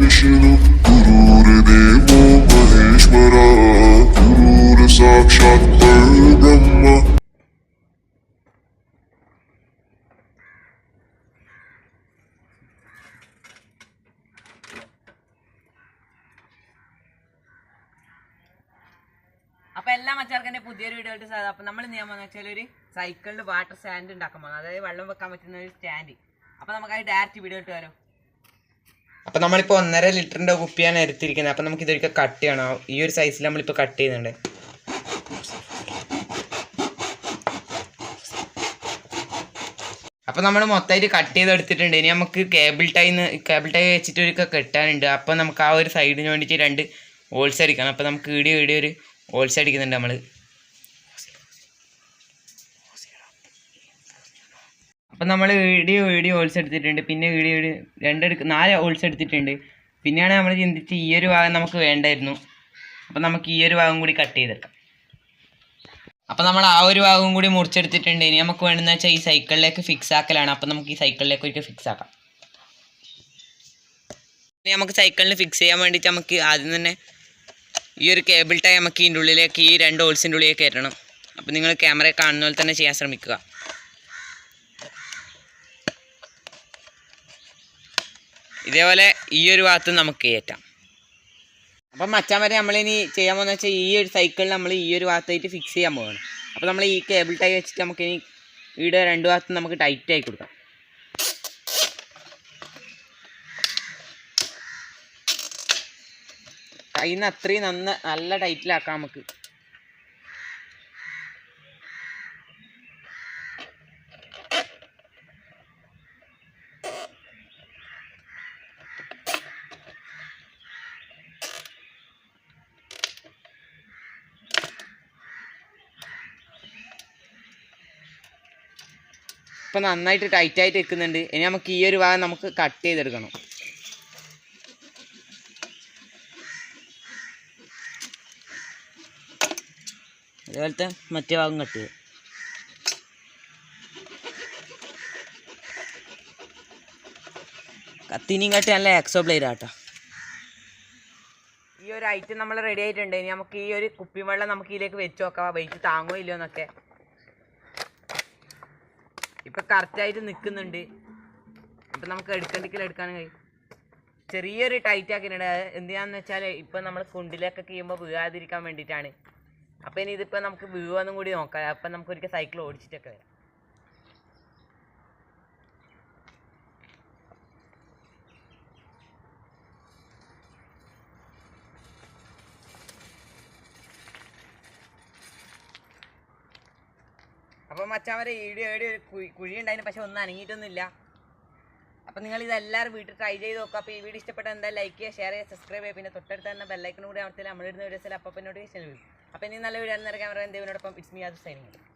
विष्णु गुरुर्देवो महेश्वरा गुरुर्साक्षात् परब्रह्म. അപ്പോൾ എല്ലാ മച്ചാർക്കെൻ്റെ പുതിയൊരു വീഡിയോ ആയിട്ട് സാധാ. അപ്പോൾ നമ്മൾ ചെയ്യാൻ പോകുന്നത് വെച്ചാൽ ഒരു സൈക്കിളിൽ വാട്ടർ സ്റ്റാൻഡ് ഉണ്ടാക്കാൻ പോകുന്നത്, അതായത് വെള്ളം വെക്കാൻ പറ്റുന്ന ഒരു സ്റ്റാൻഡ്. അപ്പോൾ നമുക്ക് അത് ഡയറക്റ്റ് വീഡിയോ ഇട്ട് വരാം. അപ്പോൾ നമ്മളിപ്പോൾ 1.5 ലിറ്ററിൻ്റെ കുപ്പിയാണ് എടുത്തിരിക്കുന്നത്. അപ്പോൾ നമുക്ക് ഇതൊരിക്കൽ കട്ട് ചെയ്യണം. ഈ ഒരു സൈസിൽ നമ്മളിപ്പോൾ കട്ട് ചെയ്യുന്നുണ്ട്. അപ്പോൾ നമ്മൾ മൊത്തമായിട്ട് കട്ട് ചെയ്തെടുത്തിട്ടുണ്ട്. ഇനി നമുക്ക് കേബിൾ ടൈ വെച്ചിട്ട് ഒരിക്കൽ കെട്ടാനുണ്ട്. അപ്പോൾ നമുക്ക് ആ ഒരു സൈഡിന് വേണ്ടിയിട്ട് 2 ഹോൾസ് അടിക്കണം. അപ്പോൾ നമുക്ക് ഈടി ഒരു ഹോൾസ് അടിക്കുന്നുണ്ട് നമ്മൾ. അപ്പം നമ്മൾ ഈടി ഹോൾസ് എടുത്തിട്ടുണ്ട്. പിന്നെ 4 ഹോൾസ് എടുത്തിട്ടുണ്ട്. പിന്നെയാണ് നമ്മൾ ചിന്തിച്ച് ഈ ഒരു ഭാഗം നമുക്ക് വേണ്ടായിരുന്നു. അപ്പം നമുക്ക് ഈ ഒരു ഭാഗം കൂടി കട്ട് ചെയ്തെടുക്കാം. അപ്പം നമ്മൾ ആ ഒരു ഭാഗം കൂടി മുറിച്ചെടുത്തിട്ടുണ്ട്. ഇനി നമുക്ക് വേണ്ടതെന്ന് വെച്ചാൽ ഈ സൈക്കിളിലേക്ക് ഫിക്സ് ആക്കലാണ്. അപ്പം നമുക്ക് ഈ സൈക്കിളിലേക്ക് ഒരിക്കൽ ഫിക്സ് ആക്കാം. ഇനി നമുക്ക് സൈക്കിളിന് ഫിക്സ് ചെയ്യാൻ വേണ്ടിയിട്ട് നമുക്ക് ആദ്യം തന്നെ ഈ ഒരു കേബിൾ ടൈ നമുക്ക് ഇതിൻ്റെ ഉള്ളിലേക്ക് ഈ 2 ഹോൾസിൻ്റെ ഉള്ളിലേക്ക് കയറ്റണം. അപ്പോൾ നിങ്ങൾ ക്യാമറയിൽ കാണുന്ന പോലെ തന്നെ ചെയ്യാൻ ശ്രമിക്കുക. ഇതേപോലെ ഈ ഒരു ഭാഗത്ത് നമുക്ക് കയറ്റാം. അപ്പം മച്ചാൻ വരെ നമ്മളിനി ചെയ്യാൻ പോകുന്നത് വെച്ചാൽ ഈ ഒരു സൈക്കിളിൽ നമ്മൾ ഈ ഒരു ഭാഗത്തായിട്ട് ഫിക്സ് ചെയ്യാൻ പോവുകയാണ്. അപ്പോൾ നമ്മൾ ഈ കേബിൾ ടൈ വെച്ചിട്ട് നമുക്കിനി ഇവിടെ 2 ഭാഗത്തും നമുക്ക് ടൈറ്റായി കൊടുക്കാം. കയ്യിൽ നിന്ന് അത്രയും നല്ല ടൈറ്റിലാക്കാം നമുക്ക്. ഇപ്പം നന്നായിട്ട് ടൈറ്റായിട്ട് വെക്കുന്നുണ്ട്. ഇനി നമുക്ക് ഈ ഒരു ഭാഗം നമുക്ക് കട്ട് ചെയ്തെടുക്കണം. അതുപോലത്തെ മറ്റേ ഭാഗം കട്ട് ചെയ്യും. കത്തിനിയും കട്ടി നല്ല എക്സോ ബ്ലേഡ് ആട്ടോ. ഈ ഒരു ഐറ്റം നമ്മൾ റെഡി ആയിട്ടുണ്ട്. ഇനി നമുക്ക് ഈ ഒരു കുപ്പി വെള്ളം നമുക്ക് ഇതിലേക്ക് വെച്ച് നോക്കാം, വെയിറ്റ് താങ്ങോ ഇല്ലയോ എന്നൊക്കെ. ഇപ്പം കറക്റ്റായിട്ട് നിൽക്കുന്നുണ്ട്. ഇപ്പം നമുക്ക് എടുക്കാനും കഴിയും. ചെറിയൊരു ടൈറ്റ് ആക്കിയിട്ടുണ്ട്. എന്തിനാന്ന് വെച്ചാൽ ഇപ്പം നമ്മൾ കുണ്ടിലേക്കൊക്കെ ചെയ്യുമ്പോൾ വീഴാതിരിക്കാൻ വേണ്ടിയിട്ടാണ്. അപ്പം ഇനി ഇതിപ്പോൾ നമുക്ക് വീഴുവെന്നും കൂടി നോക്കാം. അപ്പം നമുക്ക് ഒരിക്കൽ സൈക്കിൾ ഓടിച്ചിട്ടൊക്കെ വരാം. അപ്പം മച്ചാൻ വരെ ഒരു കുഴി ഉണ്ടായിരുന്നു, പക്ഷെ ഒന്നും അനങ്ങിയിട്ടൊന്നുമില്ല. അപ്പം നിങ്ങൾ ഇതെല്ലാവരും വീട്ടിൽ ട്രൈ ചെയ്ത് നോക്കുക. അപ്പോൾ ഈ വീഡിയോ ഇഷ്ടപ്പെട്ട എന്തായാലും ലൈക്ക് ചെയ്യുക, ഷെയർ ചെയ്യുക, സബ്സ്ക്രൈബ് ചെയ്യുക. പിന്നെ തൊട്ടടുത്ത് തന്നെ ബെല്ലൈക്കൺ കൂടി അമർത്തിയാൽ നമ്മളിടുന്ന വീഡിയോസിൽ അപ്പം നോട്ടിഫിക്കേഷൻ വരും. അപ്പോൾ ഇനി നല്ല വീഡിയോ നിറയ്ക്കാൻ പറയാൻ ദേവിനോടൊപ്പം ഇറ്റ്സ് മീ അത് സൈനിങ്.